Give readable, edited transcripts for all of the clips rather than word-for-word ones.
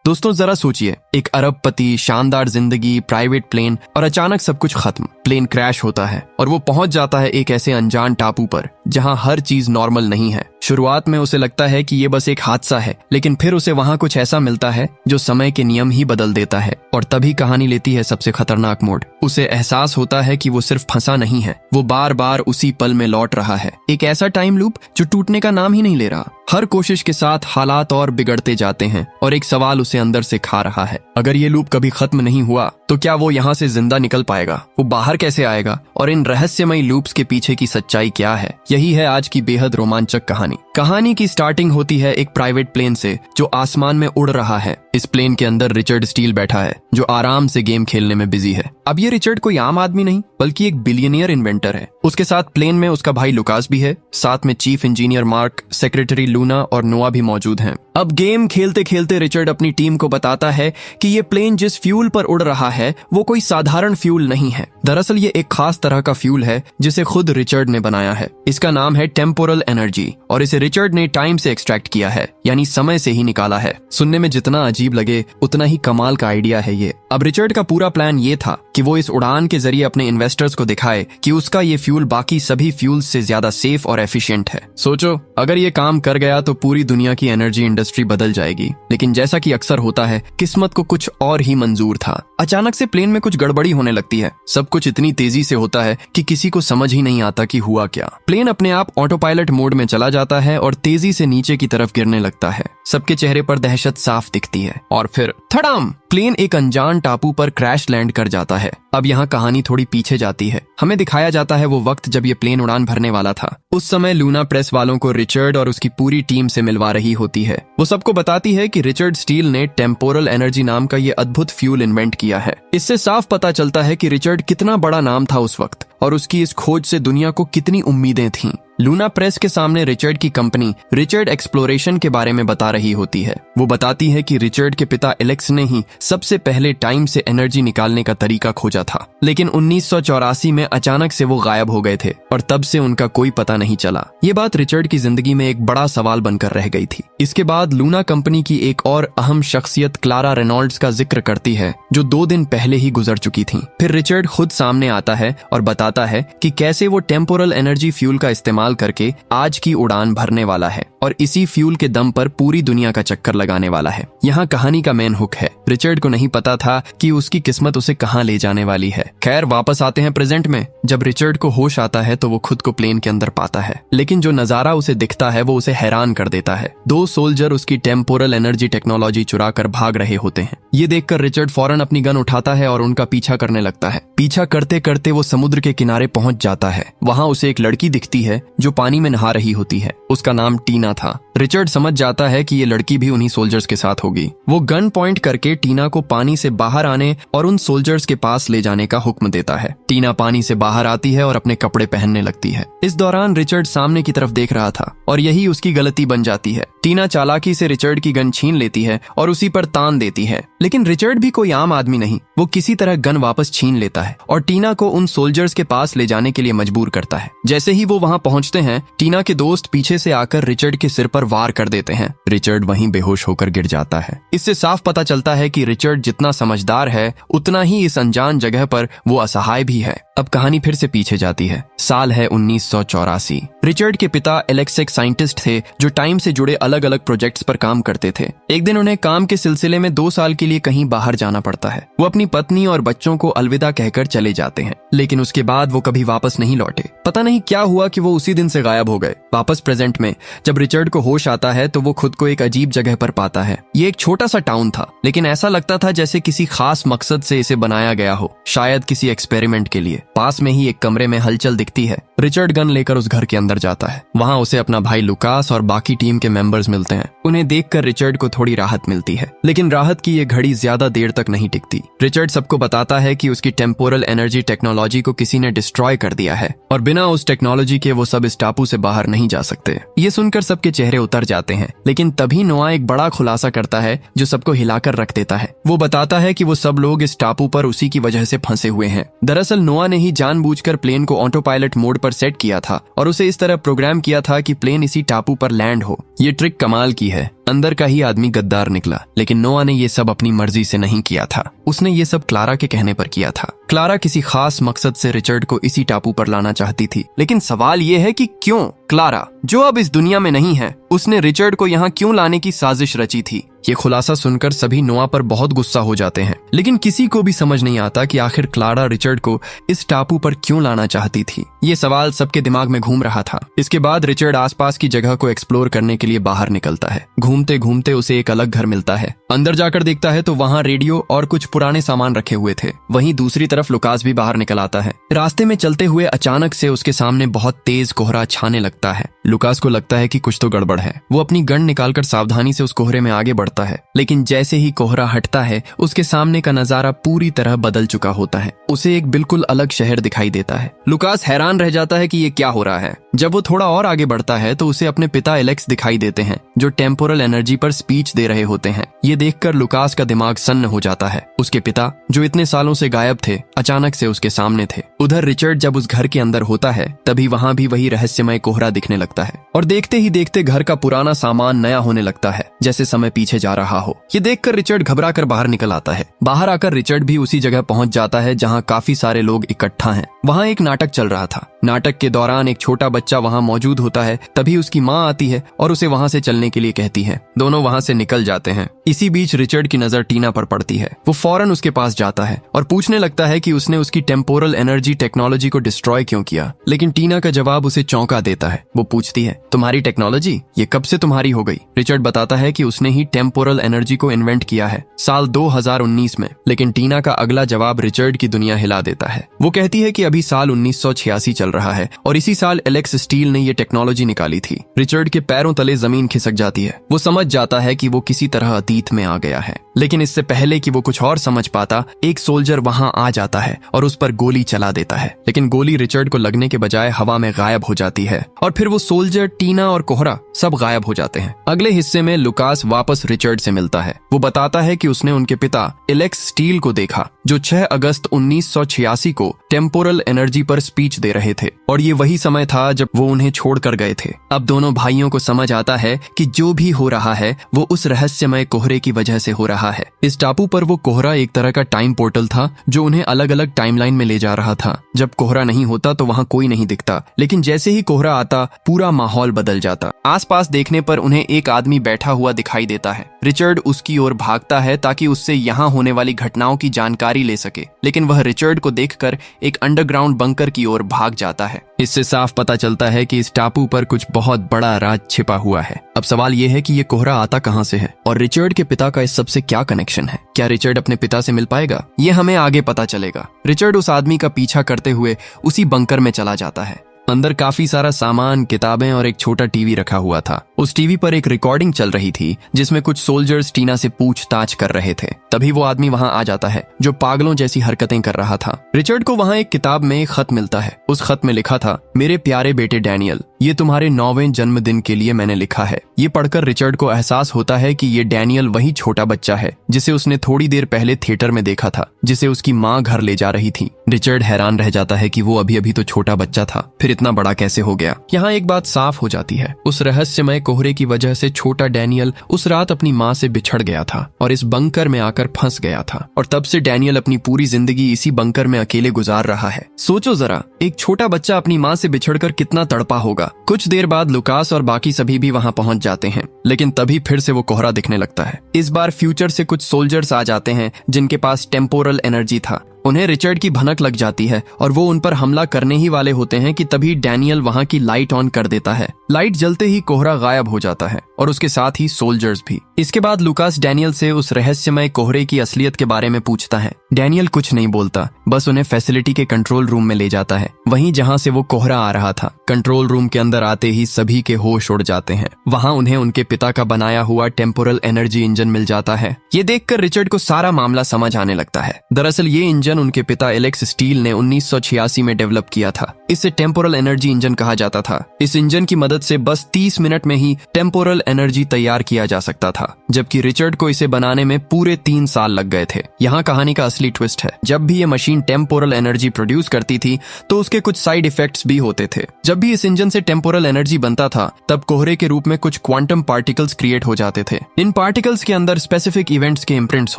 दोस्तों जरा सोचिए, एक अरबपति, शानदार जिंदगी, प्राइवेट प्लेन और अचानक सब कुछ खत्म। प्लेन क्रैश होता है और वो पहुंच जाता है एक ऐसे अनजान टापू पर जहां हर चीज नॉर्मल नहीं है। शुरुआत में उसे लगता है कि ये बस एक हादसा है, लेकिन फिर उसे वहां कुछ ऐसा मिलता है जो समय के नियम ही बदल देता है और तभी कहानी लेती है सबसे खतरनाक मोड़। उसे एहसास होता है कि वो सिर्फ फंसा नहीं है, वो बार बार उसी पल में लौट रहा है। एक ऐसा टाइम लूप जो टूटने का नाम ही नहीं ले रहा। हर कोशिश के साथ हालात और बिगड़ते जाते हैं और एक सवाल उसे अंदर से खा रहा है, अगर ये लूप कभी खत्म नहीं हुआ तो क्या वो यहाँ से जिंदा निकल पाएगा? वो बाहर कैसे आएगा? और इन रहस्यमयी लूप्स के पीछे की सच्चाई क्या है? यही है आज की बेहद रोमांचक कहानी। कहानी की स्टार्टिंग होती है एक प्राइवेट प्लेन से जो आसमान में उड़ रहा है। इस प्लेन के अंदर रिचर्ड स्टील बैठा है जो आराम से गेम खेलने में बिजी है। अब ये रिचर्ड कोई आम आदमी नहीं बल्कि एक बिलियनियर इन्वेंटर है। उसके साथ प्लेन में उसका भाई लुकास भी है, साथ में chief engineer mark, secretary Luna और नोआ भी मौजूद हैं। अब गेम खेलते खेलते रिचर्ड अपनी टीम को बताता है कि ये प्लेन जिस फ्यूल पर उड़ रहा है वो कोई साधारण फ्यूल नहीं है। दरअसल ये एक खास तरह का फ्यूल है जिसे खुद रिचर्ड ने बनाया है। इसका नाम है टेम्पोरल एनर्जी और इसे रिचर्ड ने टाइम से एक्सट्रैक्ट किया है, यानी समय से ही निकाला है। सुनने में जितना अजीब लगे उतना ही कमाल का आइडिया है ये। अब रिचर्ड का पूरा प्लान ये था कि वो इस उड़ान के जरिए अपने इन्वेस्टर्स को दिखाए कि उसका ये फ्यूल बाकी सभी फ्यूल्स से ज्यादा सेफ और एफिशिएंट है। सोचो, अगर ये काम कर गया तो पूरी दुनिया की एनर्जी इंडस्ट्री बदल जाएगी। लेकिन जैसा कि अक्सर होता है, किस्मत को कुछ और ही मंजूर था। अचानक से प्लेन में कुछ गड़बड़ी होने लगती है। सब कुछ इतनी तेजी से होता है कि किसी को समझ ही नहीं आता कि हुआ क्या। प्लेन अपने आप ऑटो पायलट मोड में चला जाता है और तेजी से नीचे की तरफ गिरने लगता है। सबके चेहरे पर दहशत साफ दिखती है और फिर थड़ाम, प्लेन एक अनजान टापू पर क्रैश लैंड कर जाता है। अब यहाँ कहानी थोड़ी पीछे जाती है। हमें दिखाया जाता है वो वक्त जब ये प्लेन उड़ान भरने वाला था। उस समय लूना प्रेस वालों को रिचर्ड और उसकी पूरी टीम से मिलवा रही होती है। वो सबको बताती है कि रिचर्ड स्टील ने टेम्पोरल एनर्जी नाम का ये अद्भुत फ्यूल इन्वेंट किया है। इससे साफ पता चलता है कि रिचर्ड कितना बड़ा नाम था उस वक्त और उसकी इस खोज से दुनिया को कितनी उम्मीदें थीं। लूना प्रेस के सामने रिचर्ड की कंपनी रिचर्ड एक्सप्लोरेशन के बारे में बता रही होती है। वो बताती है कि रिचर्ड के पिता एलेक्स ने ही सबसे पहले टाइम से एनर्जी निकालने का तरीका खोजा था, लेकिन 1984 में अचानक से वो गायब हो गए थे और तब से उनका कोई पता नहीं चला। ये बात रिचर्ड की जिंदगी में एक बड़ा सवाल बनकर रह गई थी। इसके बाद लूना कंपनी की एक और अहम शख्सियत क्लारा रेनॉल्ड्स का जिक्र करती है जो 2 दिन पहले ही गुजर चुकी थी। फिर रिचर्ड खुद सामने आता है और बताता है कि कैसे वो टेम्पोरल एनर्जी फ्यूल का इस्तेमाल करके आज की उड़ान भरने वाला है और इसी फ्यूल के दम पर पूरी दुनिया का चक्कर लगाने वाला है। यहाँ कहानी का मेन हुक है। रिचर्ड को नहीं पता था कि उसकी किस्मत उसे कहाँ ले जाने वाली है। खैर, वापस आते हैं प्रेजेंट में। जब रिचर्ड को होश आता है तो वो खुद को प्लेन के अंदर पाता है, लेकिन जो नजारा उसे दिखता है वो उसे हैरान कर देता है। 2 सोल्जर उसकी टेम्पोरल एनर्जी टेक्नोलॉजी चुरा कर भाग रहे होते हैं। ये देखकर रिचर्ड फौरन अपनी गन उठाता है और उनका पीछा करने लगता है। पीछा करते करते वो समुद्र के किनारे पहुंच जाता है। वहां उसे एक लड़की दिखती है जो पानी में नहा रही होती है। उसका नाम टीना था। रिचर्ड समझ जाता है कि ये लड़की भी उन्हीं सोल्जर्स के साथ होगी। वो गन पॉइंट करके टीना को पानी से बाहर आने और उन सोल्जर्स के पास ले जाने का हुक्म देता है। टीना पानी से बाहर आती है और अपने कपड़े पहनने लगती है। इस दौरान रिचर्ड सामने की तरफ देख रहा था और यही उसकी गलती बन जाती है। टीना चालाकी से रिचर्ड की गन छीन लेती है और उसी पर तान देती है, लेकिन रिचर्ड भी कोई आम आदमी नहीं। वो किसी तरह गन वापस छीन लेता है और टीना को उन सोल्जर्स के पास ले जाने के लिए मजबूर करता है। जैसे ही वो वहां पहुंचते हैं, टीना के दोस्त पीछे से आकर रिचर्ड के सिर पर वार कर देते हैं। रिचर्ड वहीं बेहोश होकर गिर जाता है। इससे साफ पता चलता है कि रिचर्ड जितना समझदार है उतना ही इस अनजान जगह पर वो असहाय भी है। अब कहानी फिर से पीछे जाती है। साल है 1984। रिचर्ड के पिता एलेक्स एक साइंटिस्ट थे जो टाइम से जुड़े अलग अलग प्रोजेक्ट्स पर काम करते थे। एक दिन उन्हें काम के सिलसिले में 2 साल के लिए कहीं बाहर जाना पड़ता है। वो अपनी पत्नी और बच्चों को अलविदा कहकर चले जाते हैं, लेकिन उसके बाद वो कभी वापस नहीं लौटे। पता नहीं क्या हुआ कि वो उसी दिन से गायब हो गए। वापस प्रेजेंट में जब रिचर्ड को होश आता है तो वो खुद को एक अजीब जगह पर पाता है। ये एक छोटा सा टाउन था, लेकिन ऐसा लगता था जैसे किसी खास मकसद से इसे बनाया गया हो, शायद किसी एक्सपेरिमेंट के लिए। पास में ही एक कमरे में हलचल दिखती है। रिचर्ड गन लेकर उस घर के अंदर जाता है। वहाँ उसे अपना भाई लुकास और बाकी टीम के मेंबर्स मिलते हैं। उन्हें देखकर रिचर्ड को थोड़ी राहत मिलती है, लेकिन राहत की ये घड़ी ज्यादा देर तक नहीं टिकती। रिचर्ड सबको बताता है कि उसकी टेम्पोरल एनर्जी टेक्नोलॉजी को किसी ने डिस्ट्रॉय कर दिया है और बिना उस टेक्नोलॉजी के वो सब इस टापू से बाहर नहीं जा सकते। ये सुनकर सबके चेहरे उतर जाते हैं, लेकिन तभी नोआ एक बड़ा खुलासा करता है जो सबको हिलाकर रख देता है। वो बताता है कि वो सब लोग इस टापू पर उसी की वजह से फंसे हुए हैं। दरअसल नोआ ने ही जानबूझकर प्लेन को ऑटो पायलट मोड पर सेट किया था और उसे इस तरह प्रोग्राम किया था कि प्लेन इसी टापू पर लैंड हो। ये ट्रिक कमाल की है। अंदर का ही आदमी गद्दार निकला, लेकिन नोआ ने ये सब अपनी मर्जी से नहीं किया था। उसने ये सब क्लारा के कहने पर किया था। क्लारा किसी खास मकसद से रिचर्ड को इसी टापू पर लाना चाहती थी, लेकिन सवाल ये है कि क्यों क्लारा, जो अब इस दुनिया में नहीं है, उसने रिचर्ड को यहाँ क्यों लाने की साजिश रची थी। ये खुलासा सुनकर सभी नोआ पर बहुत गुस्सा हो जाते हैं, लेकिन किसी को भी समझ नहीं आता कि आखिर क्लारा रिचर्ड को इस टापू पर क्यों लाना चाहती थी। ये सवाल सबके दिमाग में घूम रहा था। इसके बाद रिचर्ड आसपास की जगह को एक्सप्लोर करने के लिए बाहर निकलता है। घूमते घूमते उसे एक अलग घर मिलता है। अंदर जाकर देखता है तो वहाँ रेडियो और कुछ पुराने सामान रखे हुए थे। वहीं दूसरी तरफ लुकास भी बाहर निकल आता है। रास्ते में चलते हुए अचानक से उसके सामने बहुत तेज कोहरा छाने लगता है। लुकास को लगता है कि कुछ तो गड़बड़ है। वो अपनी गन निकालकर सावधानी से उस कोहरे में आगे बढ़ता है, लेकिन जैसे ही कोहरा हटता है उसके सामने का नजारा पूरी तरह बदल चुका होता है। उसे एक बिल्कुल अलग शहर दिखाई देता है। लुकास हैरान रह जाता है कि ये क्या हो रहा है। जब वो थोड़ा और आगे बढ़ता है तो उसे अपने पिता एलेक्स दिखाई देते हैं, जो टेम्पोरल एनर्जी पर स्पीच दे रहे होते हैं। ये देखकर लुकास का दिमाग सन्न हो जाता है। उसके पिता, जो इतने सालों से गायब थे, अचानक से उसके सामने थे। उधर रिचर्ड जब उस घर के अंदर होता है तभी वहाँ भी वही रहस्यमय कोहरा दिखने लगता है, और देखते ही देखते घर का पुराना सामान नया होने लगता है, जैसे समय पीछे जा रहा हो। ये देखकर रिचर्ड घबराकर बाहर निकल आता है। बाहर आकर रिचर्ड भी उसी जगह पहुंच जाता है जहां काफी सारे लोग इकट्ठा हैं। वहां एक नाटक चल रहा था। नाटक के दौरान एक छोटा बच्चा वहां मौजूद होता है। तभी उसकी माँ आती है और उसे वहां से चलने के लिए कहती है। दोनों वहां से निकल जाते हैं। इसी बीच रिचर्ड की नजर टीना पर पड़ती है। वो फौरन उसके पास जाता है और पूछने लगता है कि उसने उसकी टेम्पोरल एनर्जी टेक्नोलॉजी को डिस्ट्रॉय क्यों किया, लेकिन टीना का जवाब उसे चौंका देता है। वो पूछती है, तुम्हारी टेक्नोलॉजी, ये कब से तुम्हारी हो गई? रिचर्ड बताता है कि उसने ही टेम्पोरल एनर्जी को इन्वेंट किया है साल 2019 में, लेकिन टीना का अगला जवाब रिचर्ड की दुनिया हिला देता है। वो कहती है कि अभी साल 1986 चल रहा है और इसी साल एलेक्स स्टील ने ये टेक्नोलॉजी निकाली थी। रिचर्ड के पैरों तले जमीन खिसक जाती है। वो समझ जाता है कि वो किसी तरह अतीत में आ गया है, लेकिन इससे पहले कि वो कुछ और समझ पाता, एक सोल्जर वहां आ जाता है और उस पर गोली चला देता है। लेकिन गोली रिचर्ड को लगने के बजाय हवा में गायब हो जाती है और फिर वो सोल्जर, टीना और कोहरा सब गायब हो जाते हैं। अगले हिस्से में लुकास वापस रिचर्ड से मिलता है। वो बताता है कि उसने उनके पिता एलेक्स स्टील को देखा, जो 6 अगस्त 1986 को टेम्पोरल एनर्जी पर स्पीच दे रहे थे, और ये वही समय था जब वो उन्हें छोड़कर गए थे। अब दोनों भाइयों को समझ आता है कि जो भी हो रहा है वो उस रहस्यमय कोहरे की वजह से हो रहा है। इस टापू पर वो कोहरा एक तरह का टाइम पोर्टल था, जो उन्हें अलग अलग टाइमलाइन में ले जा रहा था। जब कोहरा नहीं होता तो वहाँ कोई नहीं दिखता, लेकिन जैसे ही कोहरा आता पूरा माहौल बदल जाता। आसपास देखने पर उन्हें एक आदमी बैठा हुआ दिखाई देता है। रिचर्ड उसकी ओर भागता है ताकि उससे यहाँ होने वाली घटनाओं की जानकारी ले सके, लेकिन वह रिचर्ड को देखकर एक अंडरग्राउंड बंकर की ओर भाग जाता है। इससे साफ पता चलता है कि इस टापू पर कुछ बहुत बड़ा राज छिपा हुआ है। अब सवाल यह है कि ये कोहरा आता कहाँ से है और रिचर्ड के पिता का इस सबसे क्या कनेक्शन है? क्या रिचर्ड अपने पिता से मिल पाएगा? ये हमें आगे पता चलेगा। रिचर्ड उस आदमी का पीछा करते हुए उसी बंकर में चला जाता है। अंदर काफी सारा सामान, किताबें और एक छोटा टीवी रखा हुआ था। उस टीवी पर एक रिकॉर्डिंग चल रही थी जिसमें कुछ सोल्जर्स टीना से पूछताछ कर रहे थे। तभी वो आदमी वहां आ जाता है जो पागलों जैसी हरकतें कर रहा था। रिचर्ड को वहां एक किताब में एक खत मिलता है। उस खत में लिखा था, मेरे प्यारे बेटे डैनियल, ये तुम्हारे 9वें जन्मदिन के लिए मैंने लिखा है। ये पढ़कर रिचर्ड को एहसास होता है कि ये डैनियल वही छोटा बच्चा है जिसे उसने थोड़ी देर पहले थिएटर में देखा था, जिसे उसकी माँ घर ले जा रही थी। रिचर्ड हैरान रह जाता है कि वो अभी अभी तो छोटा बच्चा था, फिर इतना बड़ा कैसे हो गया। यहाँ एक बात साफ हो जाती है, उस रहस्यमय कोहरे की वजह से छोटा डैनियल उस रात अपनी माँ से बिछड़ गया था और इस बंकर में आकर फंस गया था, और तब से डैनियल अपनी पूरी जिंदगी इसी बंकर में अकेले गुजार रहा है। सोचो जरा, एक छोटा बच्चा अपनी माँ से बिछड़कर कितना तड़पा होगा। कुछ देर बाद लुकास और बाकी सभी भी वहां पहुंच जाते हैं, लेकिन तभी फिर से वो कोहरा दिखने लगता है। इस बार फ्यूचर से कुछ सोल्जर्स आ जाते हैं जिनके पास टेम्पोरल एनर्जी था। उन्हें रिचर्ड की भनक लग जाती है और वो उन पर हमला करने ही वाले होते हैं कि तभी डैनियल वहां की लाइट ऑन कर देता है। लाइट जलते ही कोहरा गायब हो जाता है और उसके साथ ही सोल्जर्स भी। इसके बाद लुकास डैनियल से उस रहस्यमय कोहरे की असलियत के बारे में पूछता है। डैनियल कुछ नहीं बोलता, बस उन्हें फैसिलिटी के कंट्रोल रूम में ले जाता है, वहीं जहां से वो कोहरा आ रहा था। कंट्रोल रूम के अंदर आते ही सभी के होश उड़ जाते हैं। वहां उन्हें उनके पिता का बनाया हुआ टेम्पोरल एनर्जी इंजन मिल जाता है। ये देखकर रिचर्ड को सारा मामला समझ आने लगता है। दरअसल ये इंजन इंजन उनके पिता एलेक्स स्टील ने 1986 में डेवलप किया था। इसे टेम्पोरल एनर्जी इंजन कहा जाता था। इस इंजन की मदद से बस 30 मिनट में ही टेम्पोरल एनर्जी तैयार किया जा सकता था, जबकि रिचर्ड को इसे बनाने में पूरे 3 साल लग गए थे। यहाँ कहानी का असली ट्विस्ट है, जब भी ये मशीन टेम्पोरल एनर्जी प्रोड्यूस करती थी तो उसके कुछ साइड इफेक्ट्स भी होते थे। जब भी इस इंजन से टेम्पोरल एनर्जी बनता था तब कोहरे के रूप में कुछ क्वांटम पार्टिकल्स क्रिएट हो जाते थे। इन पार्टिकल्स के अंदर स्पेसिफिक इवेंट्स के इम्प्रिंट्स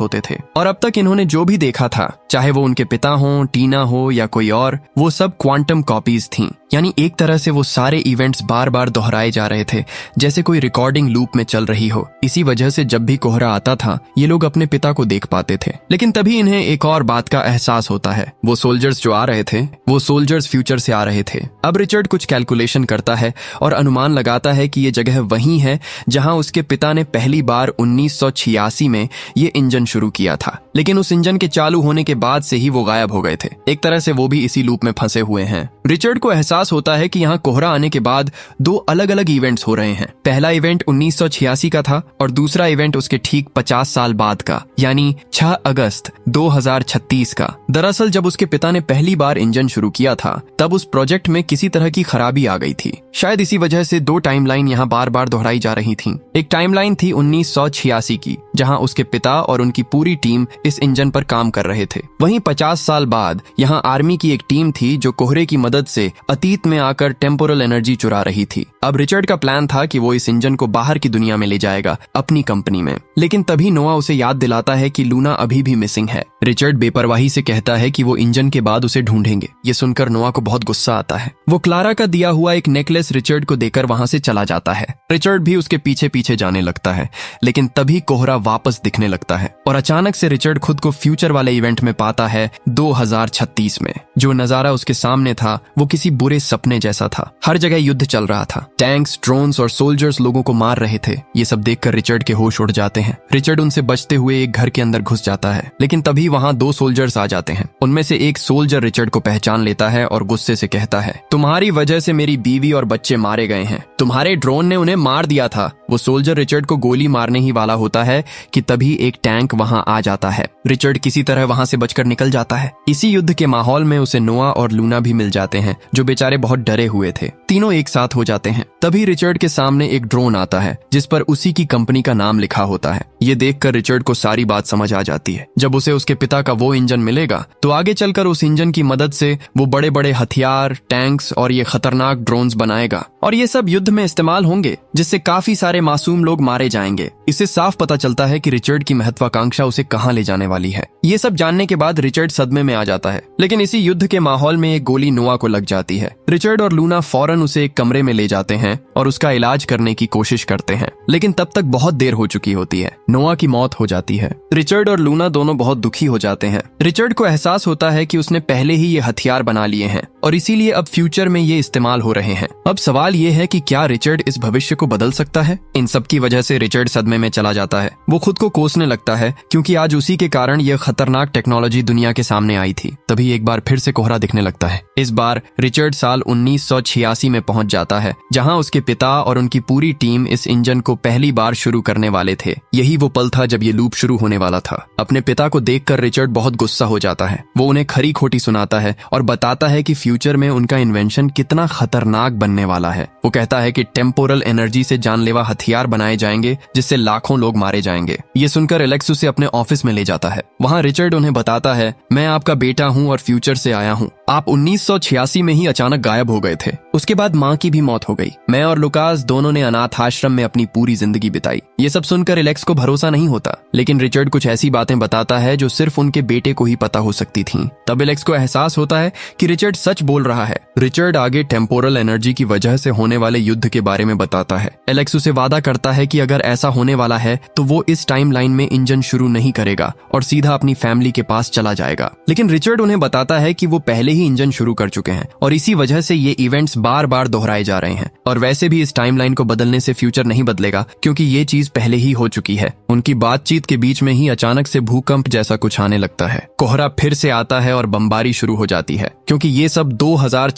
होते थे और अब तक इन्होंने जो भी देखा था, चाहे वो उनके पिता हो, टीना हो या कोई और, वो सब क्वांटम कॉपीज थीं। यानी एक तरह से वो सारे इवेंट्स बार बार दोहराए जा रहे थे, जैसे कोई रिकॉर्डिंग लूप में चल रही हो। इसी वजह से जब भी कोहरा आता था ये लोग अपने पिता को देख पाते थे। लेकिन तभी इन्हें एक और बात का एहसास होता है, वो सोल्जर्स जो आ रहे थे वो सोल्जर्स फ्यूचर से आ रहे थे। अब रिचर्ड कुछ कैलकुलेशन करता है और अनुमान लगाता है कि ये जगह वही है जहां उसके पिता ने पहली बार 1986 में ये इंजन शुरू किया था। लेकिन उस इंजन के चालू होने के बाद से ही वो गायब हो गए थे। एक तरह से वो भी इसी लूप में फंसे हुए हैं। रिचर्ड को एहसास होता है कि यहाँ कोहरा आने के बाद 2 अलग अलग इवेंट्स हो रहे हैं। पहला इवेंट 1986 का था और दूसरा इवेंट उसके ठीक 50 साल बाद का, यानी 6 अगस्त 2036 का। दरअसल जब उसके पिता ने पहली बार इंजन शुरू किया था तब उस प्रोजेक्ट में किसी तरह की खराबी आ गई थी। शायद इसी वजह से 2 टाइमलाइन यहाँ बार बार दोहराई जा रही थी। एक टाइमलाइन थी 1986 की, जहाँ उसके पिता और उनकी पूरी टीम इस इंजन पर काम कर रहे थे। वहीं 50 साल बाद यहाँ आर्मी की एक टीम थी जो कोहरे की मदद से अतीत में आकर टेम्पोरल एनर्जी चुरा रही थी। अब रिचर्ड का प्लान था कि वो इस इंजन को बाहर की दुनिया में ले जाएगा, अपनी कंपनी में। लेकिन तभी नोआ उसे याद दिलाता है कि लूना अभी भी मिसिंग है। रिचर्ड बेपरवाही से कहता है कि वो इंजन के बाद उसे ढूंढेंगे। ये सुनकर नोआ को बहुत गुस्सा आता है। वो क्लारा का दिया हुआ एक नेकलेस रिचर्ड को देकर वहां से चला जाता है। रिचर्ड भी उसके पीछे पीछे जाने लगता है, लेकिन तभी कोहरा वापस दिखने लगता है और अचानक से रिचर्ड खुद को फ्यूचर वाले इवेंट में पाता है 2036 में। जो नजारा उसके सामने था वो किसी बुरे सपने जैसा था। हर जगह युद्ध चल रहा था। टैंक्स, ड्रोन्स और सोल्जर्स लोगों को मार रहे थे। ये सब देखकर रिचर्ड के होश उड़ जाते हैं। रिचर्ड उनसे बचते हुए एक घर के अंदर घुस जाता है, लेकिन तभी वहां 2 सोल्जर्स आ जाते हैं। उनमें से एक सोल्जर रिचर्ड को पहचान लेता है और गुस्से से कहता है, तुम्हारी वजह से मेरी बीवी और बच्चे मारे गए हैं। तुम्हारे ड्रोन ने उन्हें मार दिया था। वो सोल्जर रिचर्ड को गोली मारने ही वाला होता है कि तभी एक टैंक वहां आ जाता है। रिचर्ड किसी तरह वहां से बचकर निकल जाता है। इसी युद्ध के माहौल में उसे नोआ और लूना भी मिल जाते हैं, जो बेचारे बहुत डरे हुए थे। तीनों एक साथ हो जाते हैं। तभी रिचर्ड के सामने एक ड्रोन आता है जिस पर उसी की कंपनी का नाम लिखा होता है। ये देखकर रिचर्ड को सारी बात समझ आ जाती है। जब उसे उसके पिता का वो इंजन मिलेगा तो आगे चलकर उस इंजन की मदद से वो बड़े बड़े हथियार, टैंक्स और ये खतरनाक ड्रोन्स बनाएगा और ये सब युद्ध में इस्तेमाल होंगे, जिससे काफी सारे मासूम लोग मारे जाएंगे। इससे साफ पता चलता है कि रिचर्ड की महत्वाकांक्षा उसे कहां ले जाने वाली है। ये सब जानने के बाद रिचर्ड सदमे में आ जाता है। लेकिन इसी युद्ध के माहौल में एक गोली नोआ को लग जाती है। रिचर्ड और लूना फौरन उसे एक कमरे में ले जाते हैं और उसका इलाज करने की कोशिश करते हैं, लेकिन तब तक बहुत देर हो चुकी होती है। नोआ की मौत हो जाती है। रिचर्ड और लूना दोनों बहुत दुखी हो जाते हैं। रिचर्ड को एहसास होता है कि उसने पहले ही ये हथियार बना लिए हैं और इसीलिए अब फ्यूचर में ये इस्तेमाल हो रहे हैं। अब सवाल ये है कि क्या रिचर्ड इस भविष्य को बदल सकता है? इन सब की वजह से रिचर्ड सदमे में चला जाता है। वो खुद को कोसने लगता है क्योंकि आज उसी के कारण यह खतरनाक टेक्नोलॉजी दुनिया के सामने आई थी। तभी एक बार फिर से कोहरा दिखने लगता है। इस बार रिचर्ड साल 1986 में पहुंच जाता है, जहां उसके पिता और उनकी पूरी टीम इस इंजन को पहली बार शुरू करने वाले थे। यही वो पल था जब ये लूप शुरू होने वाला था। अपने पिता को देखकर रिचर्ड बहुत गुस्सा हो जाता है। वो उन्हें खरी खोटी सुनाता है और बताता है कि फ्यूचर में उनका इन्वेंशन कितना खतरनाक बनने वाला है। वो कहता है कि टेम्पोरल एनर्जी से जानलेवा हथियार बनाए जाएंगे जिससे लाखों लोग मारे जाएंगे। ये सुनकर एलेक्स उसे अपने ऑफिस में ले जाता है। वहाँ रिचर्ड उन्हें बताता है, मैं आपका बेटा हूँ और फ्यूचर से आया हूँ। आप 1986 में ही अचानक गायब हो गए थे। उसके बाद माँ की भी मौत हो गई। मैं और लुकास दोनों ने अनाथ आश्रम में अपनी पूरी जिंदगी बिताई। ये सब सुनकर एलेक्स को भरोसा नहीं होता, लेकिन रिचर्ड कुछ ऐसी बातें बताता है जो सिर्फ उनके बेटे को ही पता हो सकती थीं। तब एलेक्स को एहसास होता है कि रिचर्ड सच बोल रहा है। रिचर्ड आगे टेम्पोरल एनर्जी की वजह से होने वाले युद्ध के बारे में बताता है। एलेक्स उसे वादा करता है कि अगर ऐसा होने वाला है तो वो इस टाइमलाइन में इंजन शुरू नहीं करेगा और सीधा अपनी फैमिली के पास चला जाएगा। लेकिन रिचर्ड उन्हें बताता है कि वो पहले ही इंजन शुरू कर चुके हैं और इसी वजह से ये इवेंट्स बार बार दोहराए जा रहे हैं। और वैसे भी इस टाइमलाइन को बदलने से फ्यूचर नहीं बदलेगा क्योंकि ये चीज पहले ही हो चुकी है। उनकी बातचीत के बीच में ही अचानक से भूकंप जैसा कुछ आने लगता है। कोहरा फिर से आता है और बमबारी शुरू हो जाती है क्योंकि ये सब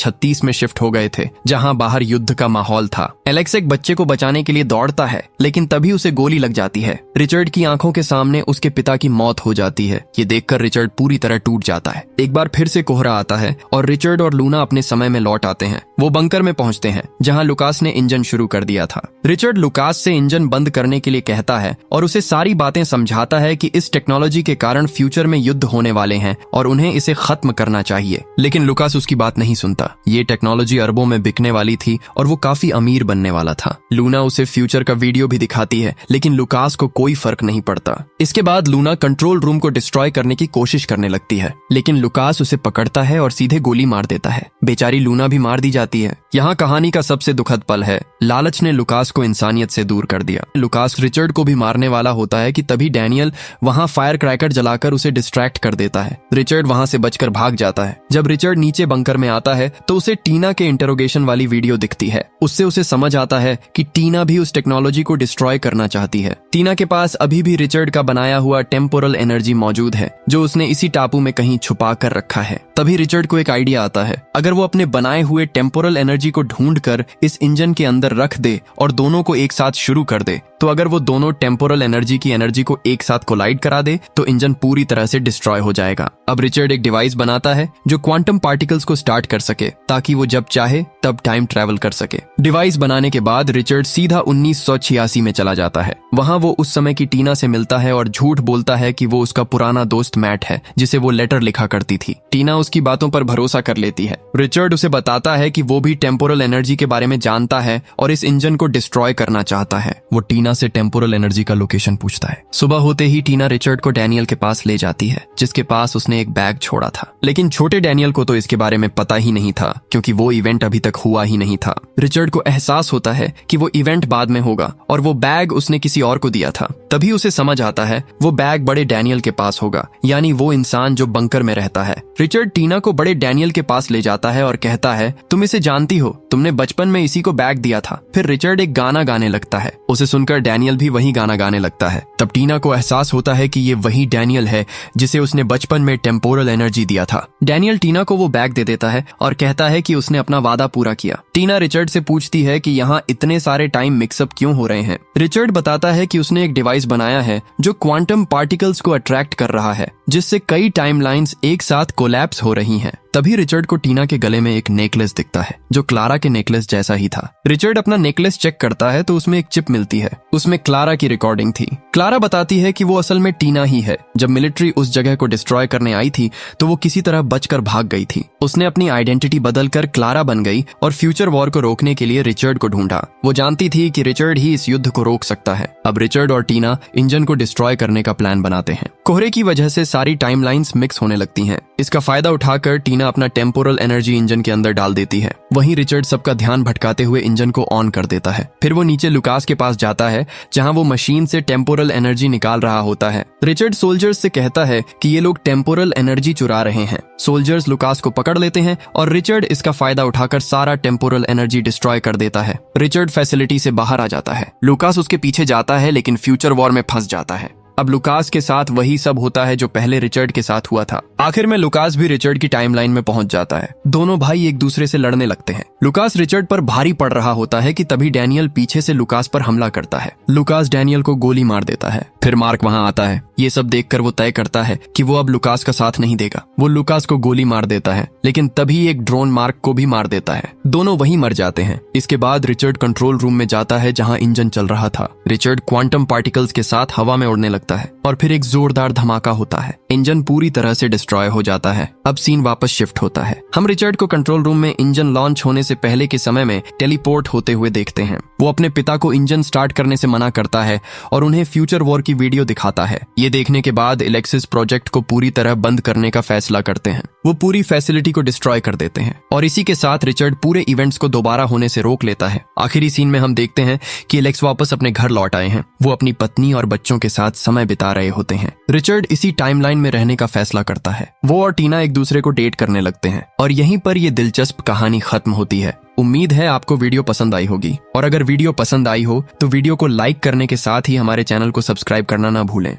1936 में शिफ्ट हो गए थे, जहां बाहर युद्ध का माहौल था। एलेक्स एक बच्चे को बचाने के लिए दौड़ता है, लेकिन तभी उसे गोली लग जाती है। रिचर्ड की आंखों के सामने उसके पिता की मौत हो जाती है। ये देखकर रिचर्ड पूरी तरह टूट जाता है। एक बार फिर से कोहरा आता है और रिचर्ड और लूना अपने समय में लौट आते हैं। वो बंकर में पहुंचते हैं, जहां लुकास ने इंजन शुरू कर दिया था। रिचर्ड लुकास से इंजन बंद करने के लिए कहता है और उसे सारी बातें समझाता है कि इस टेक्नोलॉजी के कारण फ्यूचर में युद्ध होने वाले हैं और उन्हें इसे खत्म करना चाहिए। लेकिन लुकास उसकी बात नहीं सुनता। ये टेक्नोलॉजी अरबों में बिकने वाली थी और वो काफी अमीर बनने वाला था। लूना उसे फ्यूचर का वीडियो भी दिखाती है, लेकिन लुकास को कोई फर्क नहीं पड़ता। इसके बाद लूना कंट्रोल रूम को डिस्ट्रॉय करने की कोशिश करने लगती है, लेकिन लुकास उसे पकड़ता है और सीधे गोली मार देता है। बेचारी लूना भी मार दी जाती है। यहाँ कहानी का सबसे दुखद पल है। लालच ने लुकास को इंसानियत से दूर कर दिया। लुकास रिचर्ड को भी मारने वाला होता है कि तभी डैनियल वहां फायर क्रैकर जलाकर उसे डिस्ट्रैक्ट कर देता है। रिचर्ड वहां से बचकर भाग जाता है। जब रिचर्ड नीचे बंकर में आता है तो उसे टीना के इंटरोगेशन वाली वीडियो दिखती है। उससे उसे समझ आता है कि टीना भी उस टेक्नोलॉजी को डिस्ट्रॉय करना चाहती है। टीना के पास अभी भी रिचर्ड का बनाया हुआ टेम्पोरल एनर्जी मौजूद है, जो उसने इसी टापू में कहीं छुपा कर रखा है। तभी रिचर्ड को एक आइडिया आता है। अगर वो अपने बनाए हुए टेम्पोरल एनर्जी को ढूंढकर इस इंजन के अंदर रख दे और दोनों को एक साथ शुरू कर दे, तो अगर वो दोनों टेम्पोरल एनर्जी की एनर्जी को एक साथ कोलाइड करा दे तो इंजन पूरी तरह से डिस्ट्रॉय हो जाएगा। अब रिचर्ड एक डिवाइस बनाता है जो क्वांटम पार्टिकल्स को स्टार्ट कर सके, ताकि वो जब चाहे तब टाइम ट्रेवल कर सके। डिवाइस बनाने के बाद रिचर्ड सीधा 1986 में चला जाता है। वहां वो उस समय की टीना से मिलता है और झूठ बोलता है कि वो उसका पुराना दोस्त मैट है, जिसे वो लेटर लिखा करती थी। टीना उसकी बातों पर भरोसा कर लेती है। रिचर्ड उसे बताता है कि वो भी टेम्पोरल एनर्जी के बारे में जानता है और इस इंजन को डिस्ट्रॉय करना चाहता है। वो टीना से टेम्पोरल एनर्जी का लोकेशन पूछता है। सुबह होते ही टीना रिचर्ड को डैनियल के पास ले जाती है, जिसके पास उसने एक बैग छोड़ा था। लेकिन छोटे डैनियल को तो इसके बारे में पता ही नहीं था, क्योंकि वो इवेंट अभी तक हुआ ही नहीं था। रिचर्ड को एहसास होता है कि वो इवेंट बाद में होगा और वो बैग उसने किसी और को दिया था। तभी उसे समझ आता है वो बैग बड़े डैनियल के पास होगा, यानी वो इंसान जो बंकर में रहता है। रिचर्ड टीना को बड़े डैनियल के पास ले जाता है और कहता है, तुम इसे जानती हो, तुमने बचपन में इसी को बैग दिया था। फिर रिचर्ड एक गाना गाने लगता है। उसे सुनकर डैनियल भी वही गाना गाने लगता है। तब टीना को एहसास होता है कि ये वही डैनियल है जिसे उसने बचपन में टेम्पोरल एनर्जी दिया था। डैनियल टीना को वो बैग दे देता है और कहता है कि उसने अपना वादा पूरा किया। टीना रिचर्ड से पूछती है कि यहाँ इतने सारे टाइम मिक्सअप क्यों हो रहे हैं। रिचर्ड बताता है कि उसने एक डिवाइस बनाया है जो क्वांटम पार्टिकल्स को अट्रैक्ट कर रहा है, जिससे कई टाइमलाइंस एक साथ कोलैप्स हो रही हैं। तभी रिचर्ड को टीना के गले में एक नेकलेस दिखता है, जो क्लारा के नेकलेस जैसा ही था। रिचर्ड अपना नेकलेस चेक करता है तो उसमें एक चिप मिलती है। उसमें क्लारा की रिकॉर्डिंग थी। क्लारा बताती है कि वो असल में टीना ही है। जब मिलिट्री उस जगह को डिस्ट्रॉय करने आई थी तो वो किसी तरह बचकर भाग गई थी। उसने अपनी आइडेंटिटी बदलकर क्लारा बन गई और फ्यूचर वॉर को रोकने के लिए रिचर्ड को ढूंढा। वो जानती थी कि रिचर्ड ही इस युद्ध को रोक सकता है। अब रिचर्ड और टीना इंजन को डिस्ट्रॉय करने का प्लान बनाते हैं। कोहरे की वजह से सारी टाइमलाइंस मिक्स होने लगती हैं। इसका फायदा उठाकर टीना अपना टेम्पोरल एनर्जी इंजन के अंदर डाल देती है। वहीं रिचर्ड सबका ध्यान भटकाते हुए इंजन को ऑन कर देता है। फिर वो नीचे लुकास के पास जाता है, जहां वो मशीन से टेम्पोरल एनर्जी निकाल रहा होता है। रिचर्ड सोल्जर्स से कहता है कि ये लोग टेम्पोरल एनर्जी चुरा रहे हैं। सोल्जर्स लुकास को पकड़ लेते हैं और रिचर्ड इसका फायदा उठाकर सारा टेम्पोरल एनर्जी डिस्ट्रॉय कर देता है। रिचर्ड फैसिलिटी से बाहर आ जाता है। लुकास उसके पीछे जाता है, लेकिन फ्यूचर वॉर में फंस जाता है। अब लुकास के साथ वही सब होता है जो पहले रिचर्ड के साथ हुआ था। आखिर में लुकास भी रिचर्ड की टाइमलाइन में पहुंच जाता है। दोनों भाई एक दूसरे से लड़ने लगते हैं। लुकास रिचर्ड पर भारी पड़ रहा होता है कि तभी डैनियल पीछे से लुकास पर हमला करता है। लुकास डैनियल को गोली मार देता है। फिर मार्क वहां आता है। ये सब देखकर वो तय करता है कि वो अब लुकास का साथ नहीं देगा। वो लुकास को गोली मार देता है, लेकिन तभी एक ड्रोन मार्क को भी मार देता है। दोनों वहीं मर जाते हैं। इसके बाद रिचर्ड कंट्रोल रूम में जाता है, जहां इंजन चल रहा था। रिचर्ड क्वांटम पार्टिकल्स के साथ हवा में उड़ने लगता है और फिर एक जोरदार धमाका होता है। इंजन पूरी तरह से डिस्ट्रॉय हो जाता है। अब सीन वापस शिफ्ट होता है। हम रिचर्ड को कंट्रोल रूम में इंजन लॉन्च होने से पहले के समय में टेलीपोर्ट होते हुए देखते हैं। वो अपने पिता को इंजन स्टार्ट करने से मना करता है और उन्हें फ्यूचर वॉर की वीडियो दिखाता है। ये देखने के बाद एलेक्सिस प्रोजेक्ट को पूरी तरह बंद करने का फैसला करते हैं। वो पूरी फैसिलिटी को डिस्ट्रॉय कर देते हैं और इसी के साथ रिचर्ड पूरे इवेंट्स को दोबारा होने से रोक लेता है। आखिरी सीन में हम देखते हैं कि एलेक्स वापस अपने घर लौट आए हैं। वो अपनी पत्नी और बच्चों के साथ समय बिता रहे होते हैं। रिचर्ड इसी टाइमलाइन में रहने का फैसला करता है। वो और टीना एक दूसरे को डेट करने लगते हैं और यहीं पर ये दिलचस्प कहानी खत्म होती है। उम्मीद है आपको वीडियो पसंद आई होगी, और अगर वीडियो पसंद आई हो तो वीडियो को लाइक करने के साथ ही हमारे चैनल को सब्सक्राइब करना ना भूलें।